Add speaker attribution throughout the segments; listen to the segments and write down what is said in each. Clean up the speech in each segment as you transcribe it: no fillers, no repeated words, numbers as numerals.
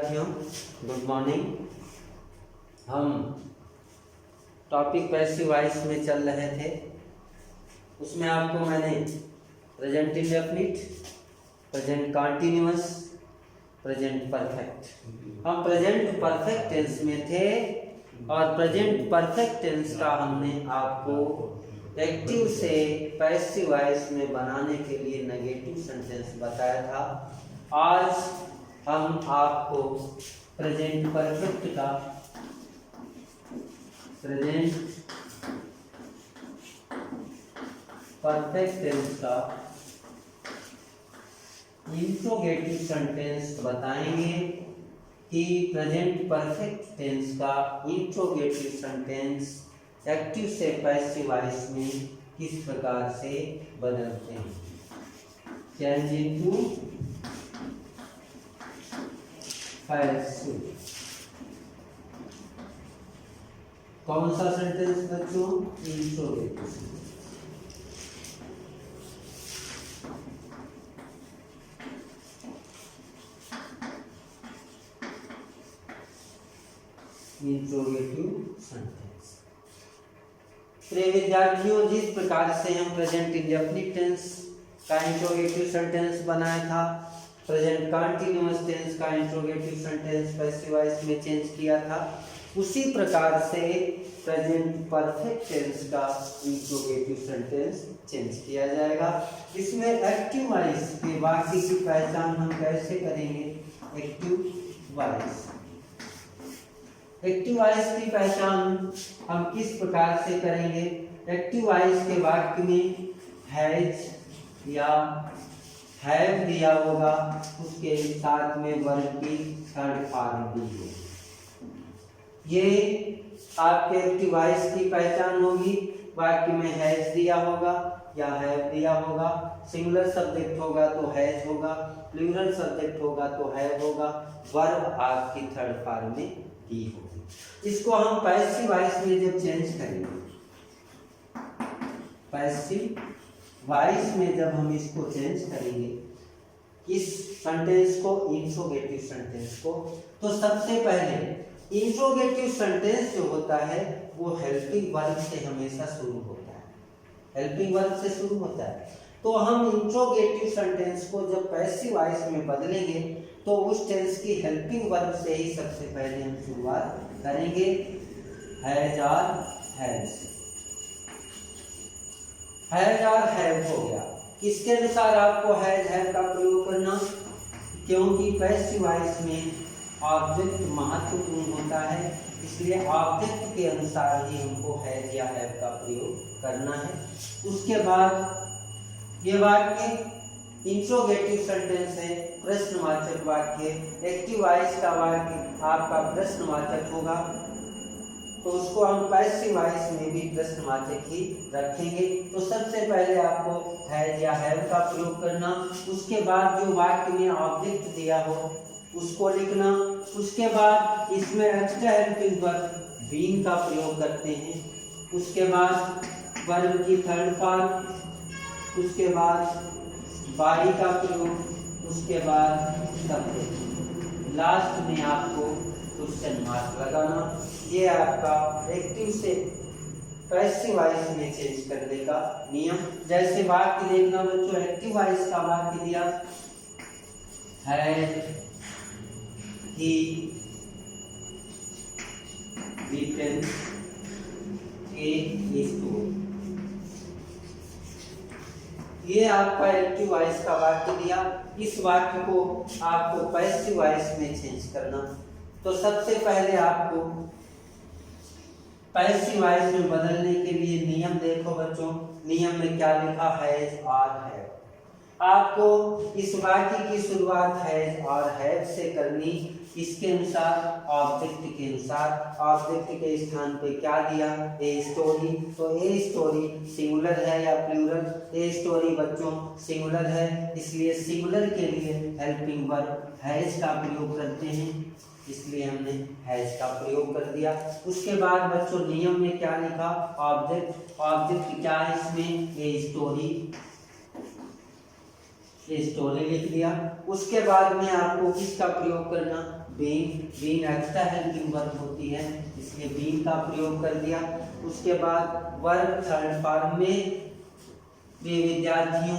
Speaker 1: विद्यार्थियों, good morning. हम topic passive voice में चल रहे थे। उसमें आपको मैंने present indefinite, present continuous, present perfect, हम प्रेजेंट परफेक्ट टेंस में थे और प्रेजेंट परफेक्ट टेंस का हमने आपको एक्टिव से पैसिव वॉइस में बनाने के लिए नेगेटिव सेंटेंस बताया था। आज हम आपको प्रेजेंट परफेक्ट का प्रेजेंट परफेक्ट टेंस का इंट्रोगेटिव सेंटेंस बताएंगे कि प्रेजेंट परफेक्ट टेंस का इंट्रोगेटिव सेंटेंस एक्टिव से पैसिव वॉइस में किस प्रकार से बदलते हैं। Change into passive. कौन सा सेंटेंस बच्चों? इंट्रोगेटिव। Interrogative sentence. प्रिय विद्यार्थियों, जिस प्रकार से हम प्रेजेंट इंडेफिनिट टेंस का इंट्रोगेटिव सेंटेंस बनाया था, प्रेजेंट कॉन्टिन्यूअस टेंस का इंट्रोगेटिव सेंटेंस पैसिव वॉइस में चेंज किया था, उसी प्रकार से प्रेजेंट परफेक्ट टेंस का इंट्रोगेटिव सेंटेंस चेंज किया जाएगा। इसमें एक्टिव वॉइस के वाक्य की पहचान हम कैसे करेंगे? Active voice. एक्टिव वॉइस की पहचान हम किस प्रकार से करेंगे? एक्टिव वॉइस के वाक्य में हैज या हैव दिया होगा, उसके साथ में वर्ब की थर्ड फॉर्म दी होगी। ये आपके एक्टिव वॉइस की पहचान होगी। वाक्य में हैज दिया होगा या हैव दिया होगा, सिंगुलर सब्जेक्ट होगा तो हैज होगा, प्लूरल सब्जेक्ट होगा तो हैव होगा, वर्ब आपकी थर्ड फॉर्म में दी होगी। इसको हम पैसिव वॉइस में जब चेंज करेंगे, पैसिव वॉइस में जब हम इसको चेंज करेंगे, इस सेंटेंस को, इंट्रोगेटिव सेंटेंस को, तो सबसे पहले इंट्रोगेटिव सेंटेंस जो होता है वो हेल्पिंग वर्ब से हमेशा शुरू होता है। हेल्पिंग वर्ब से शुरू होता है। तो हम इंट्रोगेटिव सेंटेंस को जब पैसिव वॉइस में बदलेंगे तो उस टेंस की हेल्पिंग वर्ब से ही सबसे पहले हम शुरुआत करेंगे। हैज और हैज, हैज और हैव हो गया। किसके अनुसार आपको हैज हैव का प्रयोग करना? क्योंकि पैसिव वॉइस में ऑब्जेक्ट महत्वपूर्ण होता है, इसलिए ऑब्जेक्ट के अनुसार ही हमको हैज या हैव का प्रयोग करना है। उसके बाद ये वाक्य इंट्रोगेटिव सेंटेंस है, प्रश्नवाचक वाक्य। एक्टिव वॉइस का वाक्य आपका प्रश्नवाचक होगा, तो उसको हम पैसिव वॉइस में भी प्रश्नवाचक ही रखेंगे। तो सबसे पहले आपको हैज या हैव का प्रयोग करना। उसके बाद जो वाक्य में ऑब्जेक्ट दिया हो उसको लिखना। उसके बाद इसमें एक्स्ट्रा हेल्पिंग वर्ब बीइंग का प्रयोग करते हैं। उसके बाद वर्ब की थर्ड फॉर्म, उसके बाद बॉडी का प्रयोग, उसके बाद सब्जेक्ट, लास्ट में आपको क्वेश्चन मार्क लगाना। ये आपका एक्टिव से पैसिव वॉइस में चेंज करने का नियम। जैसे वाक्य देखना बच्चों, एक्टिव वॉइस का वाक्य दिया, had he written a story. ये आपका एक्टिव वॉइस का वाक्य दिया। इस वाक्य को आपको पैसिव वॉइस में चेंज करना। तो सबसे पहले आपको पैसिव वॉइस में बदलने के लिए नियम देखो बच्चों। नियम में क्या लिखा? हैज और हैव। आपको इस वाक्य की शुरुआत हैज और हैव से करनी। इसके अनुसार, ऑब्जेक्ट के अनुसार, ऑब्जेक्ट के स्थान पे क्या दिया? A story. तो ए स्टोरी सिंगुलर है या प्लूरल? ए स्टोरी बच्चों सिंगुलर है, इसलिए सिंगुलर के लिए हेल्पिंग वर्ब हैज का प्रयोग करते हैं, इसलिए हमने हैज का प्रयोग कर दिया। उसके बाद बच्चों नियम में क्या लिखा? ऑब्जेक्ट। ऑब्जेक्ट क्या है इसमें? ए स्टोरी। ये स्टोरी लिख दिया। उसके बाद में आपको किसका प्रयोग करना? बीन एक्स्ट्रा हेल्पिंग वर्ब होती है, इसलिए बीन का प्रयोग कर दिया। उसके बाद वर्ब थर्ड फॉर्म में भी विद्यार्थियों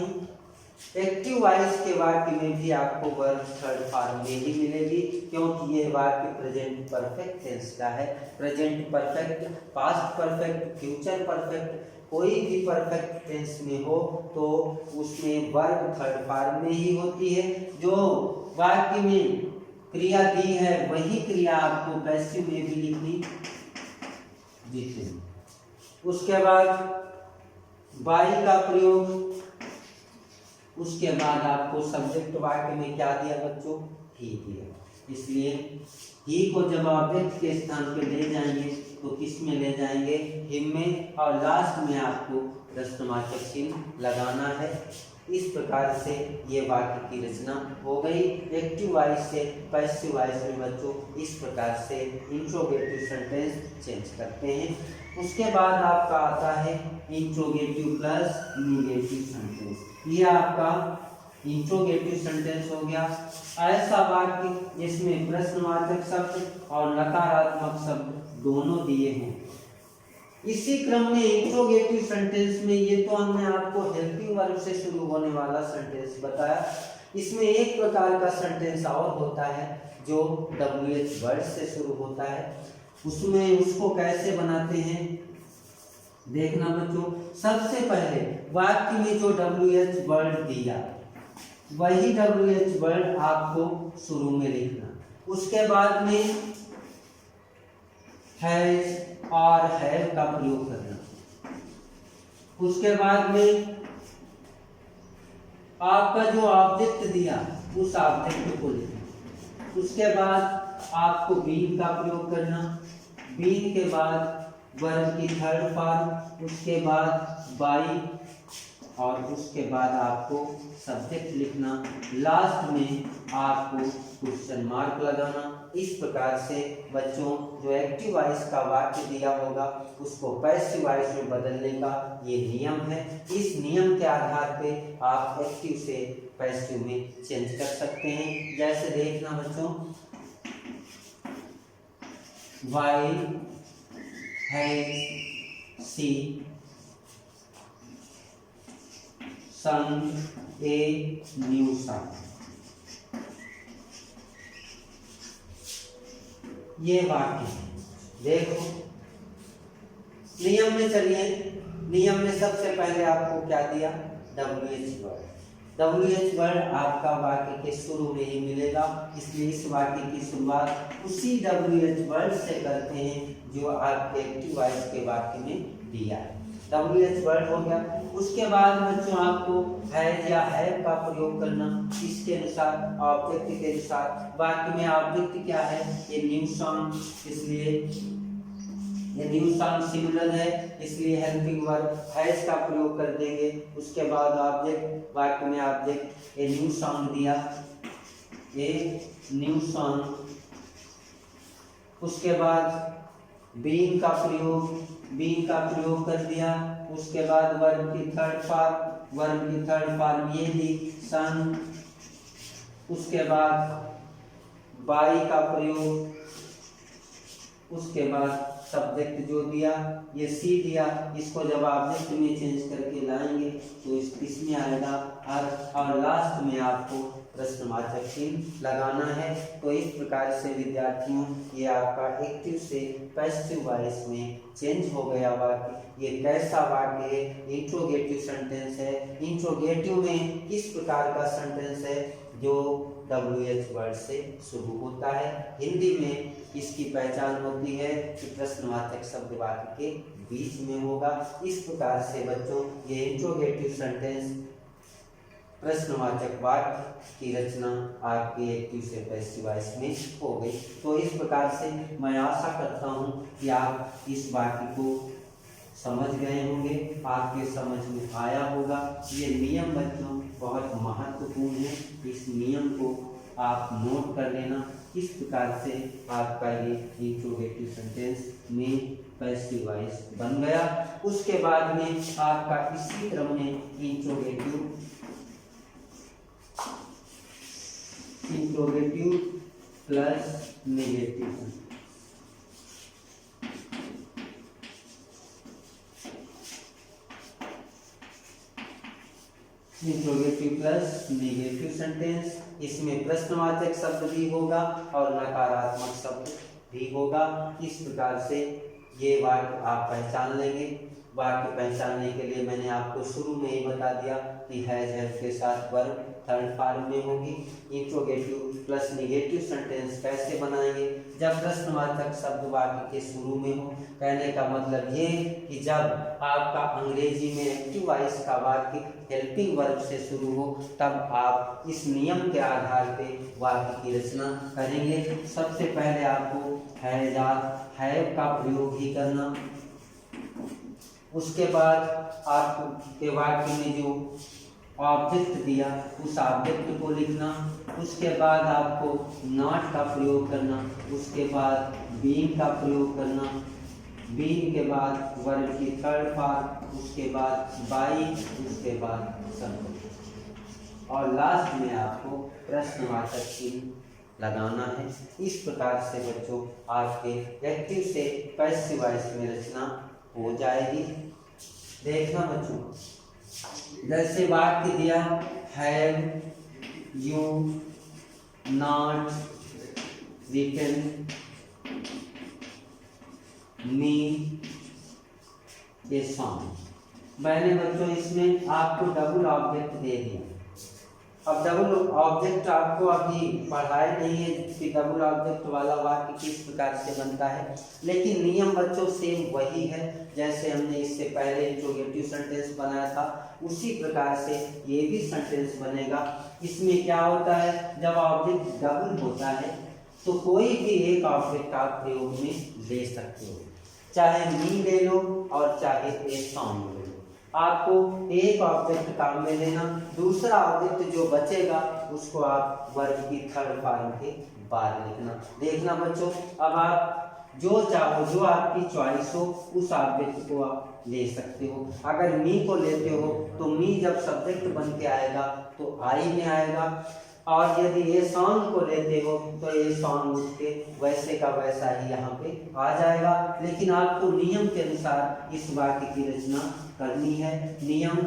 Speaker 1: एक्टिव वॉइस के वाक्य में भी आपको वर्ब थर्ड फॉर्म में ही मिलेगी, क्योंकि ये वाक्य प्रेजेंट परफेक्ट टेंस का है। Present perfect, past perfect, future perfect, कोई भी परफेक्ट टेंस में हो तो उसमें वर्ब थर्ड फॉर्म में ही होती है। जो वाक्य में क्रिया दी है वही क्रिया आपको पैसिव में भी लिखनी जी। उसके बाद बाई का प्रयोग, उसके बाद आपको सब्जेक्ट वाक्य में क्या दिया बच्चों, ही दिया। इसलिए ही को जब ऑब्जेक्ट के स्थान पे ले जाएंगे तो किस में ले जाएंगे, हिम में, और लास्ट में आपको प्रश्नवाचक चिन्ह लगाना है। इस प्रकार से ये वाक्य की रचना हो गई। एक्टिव वॉइस से पैसिव वॉइस में बच्चों इस प्रकार से इंट्रोगेटिव सेंटेंस चेंज करते हैं। उसके बाद आपका आता है इंट्रोगेटिव प्लस निगेटिव सेंटेंस। ये आपका इंट्रोगेटिव सेंटेंस हो गया। ऐसा वाक्य जिसमें प्रश्नवाचक शब्द और नकारात्मक शब्द दोनों दिए हैं। इसी क्रम में इंट्रोगेटिव सेंटेंस में ये तो हमने आपको हेल्पिंग वर्ब से शुरू होने वाला सेंटेंस बताया। इसमें एक प्रकार का सेंटेंस और होता है जो WH वर्ड से शुरू होता है। उसमें उसको कैसे बनाते हैं देखना बच्चों। सबसे पहले वाक्य में जो WH वर्ड दिया वही WH वर्ड आपको शुरू में लिखना। उसके बाद में हैज और हैव का प्रयोग करना। उसके बाद में आपका जो ऑब्जेक्ट दिया उस ऑब्जेक्ट को लिखना। उसके बाद आपको बीन का प्रयोग करना। बीन के बाद वर्ब की थर्ड फॉर्म, उसके बाद बाई, और उसके बाद आपको सब्जेक्ट लिखना। लास्ट में आपको क्वेश्चन मार्क लगाना। इस प्रकार से बच्चों जो एक्टिव वॉइस का वाक्य दिया होगा उसको पैसिव वॉइस में बदलने का ये नियम है। इस नियम के आधार पे आप एक्टिव से पैसिव में चेंज कर सकते हैं। जैसे देखना बच्चों, why has she sung a new song। ये वाक्य देखो नियम में। चलिए नियम में सबसे पहले आपको क्या दिया, WH वर्ड। WH वर्ड आपका वाक्य के शुरू में ही मिलेगा, इसलिए इस वाक्य की शुरुआत उसी WH वर्ड से करते हैं जो आपके एक्टिव वॉइस के वाक्य में दिया है। WH वर्ड हो गया। उसके बाद बच्चों आपको हैज या हैव का प्रयोग करना। इसके अनुसार ऑब्जेक्ट के अनुसार वाक्य में ऑब्जेक्ट क्या है, ये न्यू सॉन्ग, इसलिए ये न्यू सॉन्ग सिंगुलर है, इसलिए हेल्पिंग वर्ब हैज का प्रयोग कर देंगे। उसके बाद ऑब्जेक्ट, वाक्य में ऑब्जेक्ट ये न्यू सॉन्ग दिया, ये न्यू सॉन्ग। उसके बाद बीन का प्रयोग कर दिया। उसके बाद वर्ब की थर्ड फॉर्म ये दी, सन। उसके बाद बाई का प्रयोग। उसके बाद सब्जेक्ट जो दिया ये सी दिया, इसको जब ऑब्जेक्ट में चेंज करके लाएंगे तो इसमें आएगा और लास्ट में आपको प्रश्नवाचक चिन्ह लगाना है। तो इस प्रकार से विद्यार्थियों ये आपका एक्टिव से पैसिव वॉइस में चेंज हो गया वाक्य। ये कैसा वाक्य है, इंट्रोगेटिव सेंटेंस है। इंट्रोगेटिव में किस प्रकार का सेंटेंस है, जो WH वर्ड से शुरू होता है। हिंदी में इसकी पहचान होती है कि प्रश्नवाचक शब्द वाक्य के बीच में होगा। इस प्रकार से बच्चों ये इंट्रोगेटिव सेंटेंस प्रश्नवाचक वाक्य की रचना आपकी एक्टिव से पैसिव वॉइस में हो गई। तो इस प्रकार से मैं आशा करता हूँ कि आप इस वाक्य को समझ गए होंगे, आपके समझ में आया होगा। ये नियम बच्चों बहुत महत्वपूर्ण है, इस नियम को आप नोट कर लेना। इस प्रकार से आपका ये इंट्रोगेटिव सेंटेंस में पैसिव वॉइस बन गया। उसके बाद में आपका इसी क्रम में interrogative plus negative. Interrogative plus negative sentence, इसमें प्रश्नवाचक शब्द भी होगा और नकारात्मक शब्द भी होगा। इस प्रकार से ये वाक्य आप पहचान लेंगे। वाक्य पहचानने के लिए मैंने आपको शुरू में ही बता दिया कि हैज हैव के साथ वर्ब थर्ड फॉर्म में होगी। इंट्रोगेटिव प्लस नेगेटिव सेंटेंस कैसे बनाएंगे? जब प्रश्नवाचक शब्द वाक्य के शुरू में हो। कहने का मतलब ये कि जब आपका अंग्रेजी में एक्टिव वॉइस का वाक्य हेल्पिंग वर्ब से शुरू हो, तब आप इस नियम के आधार पे वाक्य की रचना करेंगे। सबसे पहले आपको हैज हैव का प्रयोग ही करना। उसके बाद आपके वाक्य में जो ऑब्जेक्ट दिया उस ऑब्जेक्ट को लिखना। उसके बाद आपको नॉट का प्रयोग करना। उसके बाद बीइंग का प्रयोग करना। बीइंग के बाद वर्ब की थर्ड फॉर्म, उसके बाद बाई, उसके बाद सब्जेक्ट और लास्ट में आपको प्रश्नवाचक चिन्ह लगाना है। इस प्रकार से बच्चों आपके एक्टिव से पैसिव वॉइस में रचना हो जाएगी। देखना बच्चों, जैसे वाक्य दिया have you not written me a song. मैंने बच्चों इसमें आपको डबल ऑब्जेक्ट दे दिया। अब डबल ऑब्जेक्ट आपको अभी पढ़ाए नहीं है कि डबल ऑब्जेक्ट वाला वाक्य किस प्रकार से बनता है, लेकिन नियम बच्चों सेम वही है जैसे हमने इससे पहले इंट्रोगेटिव सेंटेंस बनाया था, उसी प्रकार से ये भी सेंटेंस बनेगा। इसमें क्या होता है, जब ऑब्जेक्ट डबल होता है तो कोई भी एक ऑब्जेक्ट आप प्रयोग में ले सकते हो, चाहे मी ले लो और चाहे ए सॉन्ग ले लो। आपको एक ऑब्जेक्ट काम में लेना, दूसरा ऑब्जेक्ट जो बचेगा उसको आप वर्ब की थर्ड फॉर्म के बाद लिखना। देखना बच्चों, अब आप जो चाहो, जो आपकी चॉइस हो, उस ऑब्जेक्ट को आप ले सकते हो। अगर मी को लेते हो तो मी जब सब्जेक्ट बन के आएगा तो आई में आएगा, और यदि ये सॉन्ग को लेते हो तो ये सॉन्ग उसके वैसे का वैसा ही यहाँ पे आ जाएगा। लेकिन आपको नियम के अनुसार इस वाक्य की रचना करनी है। नियम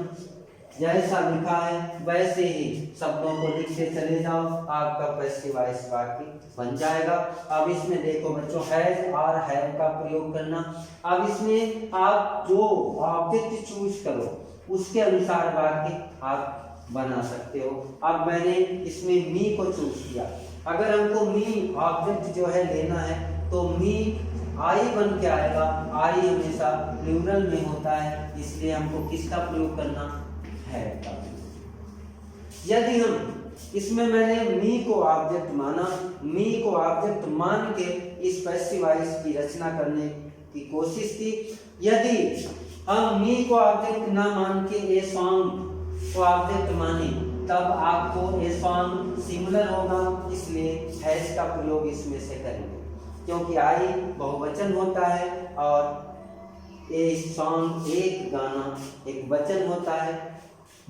Speaker 1: जैसा लिखा है वैसे ही शब्दों को लिखते चले जाओ, आपका पैसिव वॉइस वाक्य बन जाएगा। अब इसमें देखो बच्चों, हैज और हैव का प्रयोग करना। अब इसमें आप जो ऑब्जेक्ट चूज करो उसके अनुसार वाक्य आप बना सकते हो। अब मैंने इसमें मी को चूज किया। अगर हमको मी ऑब्जेक्ट जो है लेना है तो मी आई बन के आएगा। आई हमेशा प्लूरल में होता है, इसलिए हमको किसका प्रयोग करना है का। यदि हम इसमें मैंने मी को ऑब्जेक्ट माना, मी को ऑब्जेक्ट मान के इस पैसिव वॉइस की रचना करने की कोशिश की। यदि हम मी को ऑब्जेक्ट ना मान के ए सॉन्ग को ऑब्जेक्ट माने, तब आपको ए सॉन्ग सिंगुलर होगा, इसलिए हैज का प्रयोग इसमें से करेंगे, क्योंकि आई बहुवचन होता है और ए सॉन्ग एक गाना एक वचन होता है।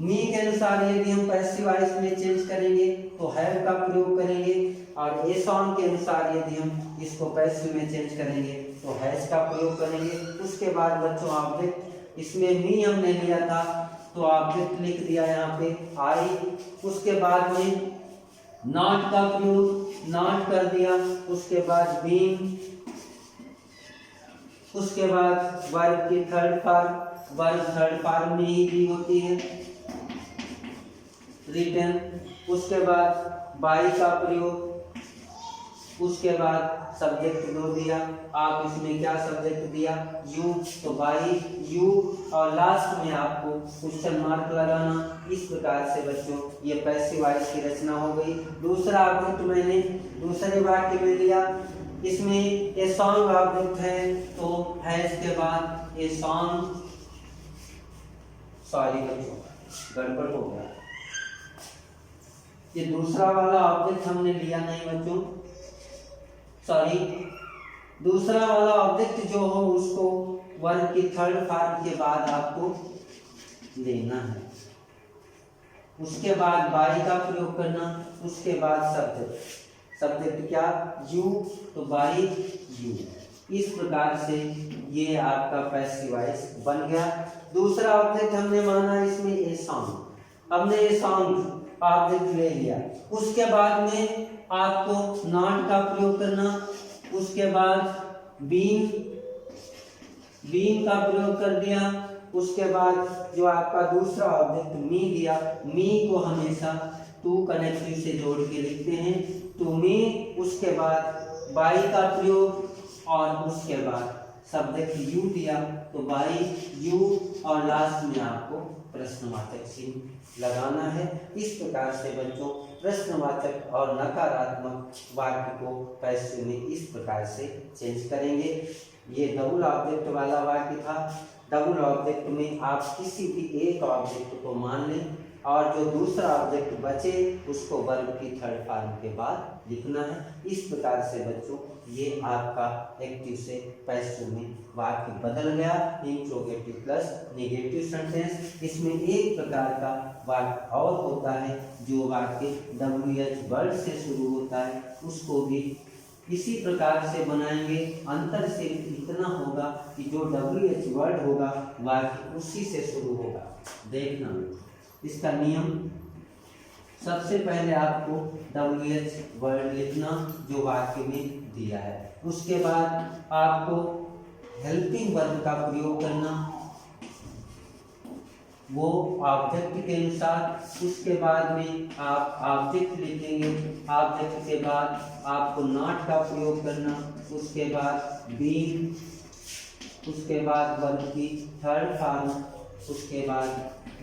Speaker 1: मी के अनुसार यदि हम पैसिव वॉइस में चेंज करेंगे तो हैव का प्रयोग करेंगे, और ए सॉन्ग के अनुसार यदि हम इसको पैसिव में चेंज करेंगे तो हैज का प्रयोग करेंगे। उसके बाद बच्चों ऑब्जेक्ट, इसमें मी हमने लिया था तो ऑब्जेक्ट लिख दिया यहाँ पे आई। उसके बाद में नॉट का प्रयोग नॉट कर दिया। उसके बाद बीइंग, उसके बाद वर्ब की third form, verb third form में ही दी होती है रिटन। उसके बाद बाई का प्रयोग, उसके बाद सब्जेक्ट दो दिया। आप इसमें क्या सब्जेक्ट दिया, यू, तो बाई यू, और लास्ट में आपको क्वेश्चन मार्क लगाना। इस प्रकार से बच्चों ये पैसिव वॉइस की रचना हो गई। दूसरा ऑब्जेक्ट मैंने दूसरे वाक्य में लिया, इसमें ए सॉन्ग ऑब्जेक्ट है तो हैज के बाद ए सॉन्ग, सॉरी बच्चों गड़बड़ हो गया, ये दूसरा वाला ऑब्जेक्ट हमने लिया नहीं बच्चों, सॉरी, दूसरा वाला ऑब्जेक्ट जो हो उसको वर्ब की थर्ड फॉर्म के बाद आपको लेना है। उसके बाद बाई का प्रयोग करना, उसके बाद सब्जेक्ट क्या यू, तो बाई यू। इस प्रकार से ये आपका पैसिव वॉइस बन गया। दूसरा ऑब्जेक्ट हमने माना इसमें ए सॉन्ग। हमने ये सॉन्ग ऑब्जेक्ट ले लिया, उसके बाद में आपको नॉट का प्रयोग करना, उसके बाद बीइंग का प्रयोग कर दिया, उसके बाद जो आपका दूसरा ऑब्जेक्ट मी दिया, मी को हमेशा टू कनेक्टिव से जोड़ के लिखते हैं, टू मी, उसके बाद बाई का प्रयोग और उसके बाद सब्जेक्ट यू दिया तो बाई यू और लास्ट में आपको प्रश्नवाचक चिन्ह लगाना है। इस प्रकार से बच्चों प्रश्नवाचक और नकारात्मक वाक्य को पैसिव में इस प्रकार से चेंज करेंगे। ये डबल ऑब्जेक्ट वाला वाक्य था। डबल ऑब्जेक्ट में आप किसी भी एक ऑब्जेक्ट को मान लें और जो दूसरा ऑब्जेक्ट बचे उसको वर्ब की थर्ड फॉर्म के बाद लिखना है। इस प्रकार से बच्चों ये आपका एक्टिव से पैसिव में वाक्य बदल गया। Interrogative plus negative sentence. इसमें एक प्रकार का वाक्य और होता है जो वाक्य WH वर्ड से शुरू होता है, उसको भी इसी प्रकार से बनाएंगे। अंतर सिर्फ इतना होगा कि जो WH वर्ड होगा वाक्य उसी से शुरू होगा। देखना इसका नियम, सबसे पहले आपको WH वर्ड लिखना जो वाक्य में दिया है, उसके बाद आपको हेल्पिंग वर्ब का प्रयोग करना वो ऑब्जेक्ट के अनुसार, उसके बाद में आप ऑब्जेक्ट लिखेंगे, ऑब्जेक्ट के बाद आपको नॉट का प्रयोग करना, उसके बाद बीइंग, उसके बाद वर्ब की थर्ड फॉर्म, उसके बाद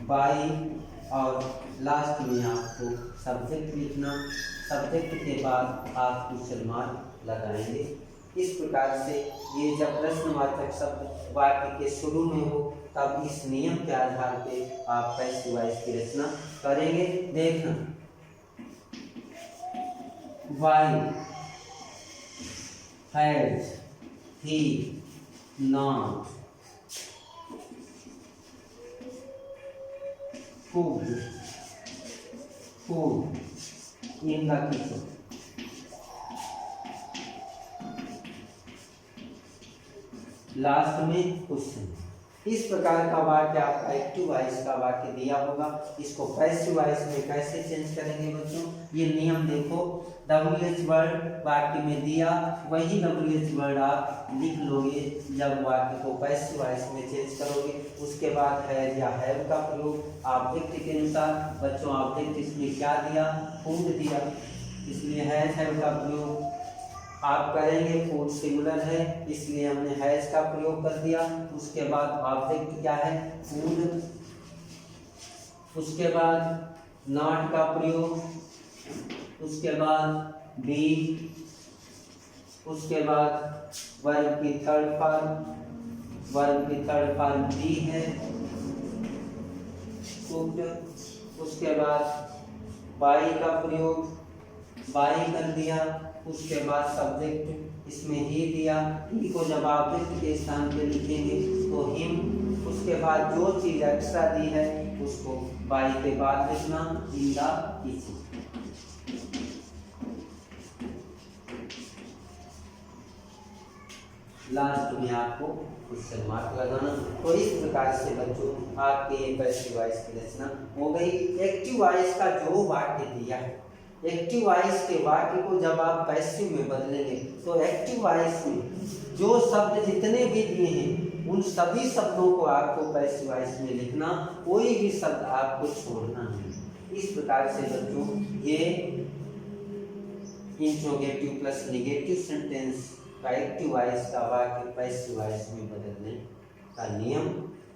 Speaker 1: बाई और लास्ट में आपको सब्जेक्ट लिखना। सब्जेक्ट के बाद आप क्वेश्चन मार्क लगाएंगे। इस प्रकार से ये जब प्रश्नवाचक शब्द वाक्य के शुरू में हो तब इस नियम के आधार पे आप पैसिव वॉइस की रचना करेंगे। देखना, why has he not cooked food in the kitchen। Last में क्वेश्चन। इस प्रकार का वाक्य आपका एक्टिव वॉइस का वाक्य दिया होगा। इसको पैसिव वॉइस में कैसे चेंज करेंगे बच्चों, ये नियम देखो। WH वर्ड वाक्य में दिया, वही WH वर्ड आप लिख लोगे जब वाक्य को पैसिव वॉइस में चेंज करोगे। उसके बाद हैज या हैव का प्रयोग ऑब्जेक्ट के अनुसार। बच्चों ऑब्जेक्ट इसमें क्या दिया, फूड दिया, इसलिए हैज हैव का प्रयोग आप करेंगे। फूड सिंगुलर है इसलिए हमने हैज का प्रयोग कर दिया। उसके बाद ऑब्जेक्ट क्या है, फूड, उसके बाद नॉट का प्रयोग, उसके बाद बी, उसके बाद वर्ब की थर्ड फॉर्म बी है, कुक्ड, उसके बाद बाई का प्रयोग, बाई कर दिया, उसके बाद सब्जेक्ट इसमें ही दिया, ही को जब ऑब्जेक्ट के स्थान पे लिखेंगे तो हिम, उसके बाद जो चीज एक्स्ट्रा दी है उसको बाई के बाद लिखना, इन द किचन। लास्ट में आपको क्वेश्चन मार्क लगाना। तो इस प्रकार से बच्चों आपके ये पैसिव वॉइस की रचना हो गई। एक्टिव वॉइस का जो वाक्य दिया है, एक्टिव वॉइस के वाक्य को जब आप पैसिव में बदलेंगे तो एक्टिव वॉइस में जो शब्द जितने भी दिए हैं उन सभी शब्दों को आपको पैसिव वॉइस में लिखना, कोई भी शब्द आपको छोड़ना नहीं। इस प्रकार से बच्चों ये इंट्रोगेटिव प्लस नेगेटिव सेंटेंस का एक्टिव वॉइस का वाक्य पैसिव वॉइस में बदलने का नियम,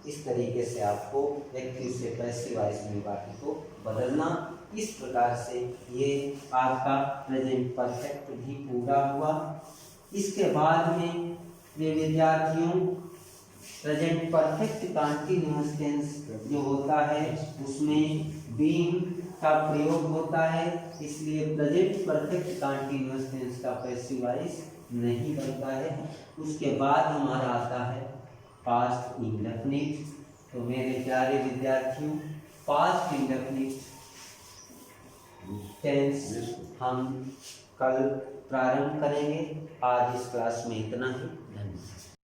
Speaker 1: इस तरीके से आपको एक्टिव से पैसिव वॉइस में वाक्य को बदलना। इस प्रकार से ये आपका प्रेजेंट परफेक्ट भी पूरा हुआ। इसके बाद में ये विद्यार्थियों प्रेजेंट परफेक्ट कंटीन्यूअस टेंस जो होता है उसमें बीइंग का प्रयोग होता है, इसलिए प्रेजेंट परफेक्ट कंटीन्यूअस टेंस का पैसिव वॉइस नहीं बनता है। उसके बाद हमारा आता है पास्ट इंडेफिनिट। तो मेरे प्यारे विद्यार्थियों पास्ट इंडेफिनिट टेंस हम कल प्रारंभ करेंगे। आज इस क्लास में इतना ही। धन्यवाद।